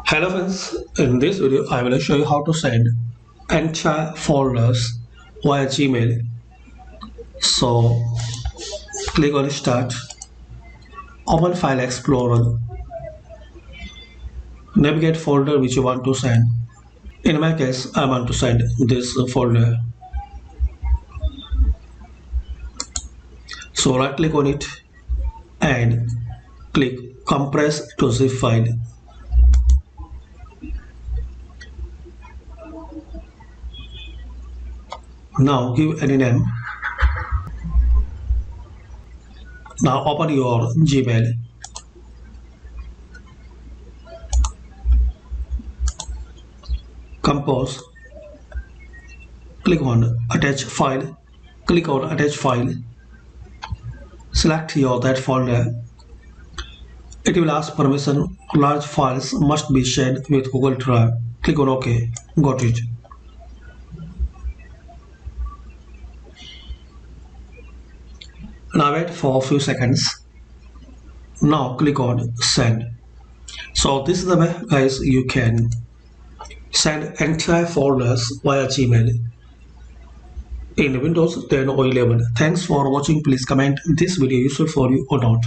Hello friends, in this video I will show you how to send entire folders via Gmail. So click on start, open file explorer, navigate folder which you want to send. In my case I want to send this folder. So right click on it and click compress to zip file. Now give any name. Now open your Gmail. Compose. Click on attach file. Click on attach file. Select your that folder. It will ask permission. Large files must be shared with Google Drive. Click on OK. Got it. Now wait for a few seconds. Now click on send. So this is the way guys you can send entire folders via Gmail in Windows 10 or 11. Thanks for watching. Please comment this video useful for you or not.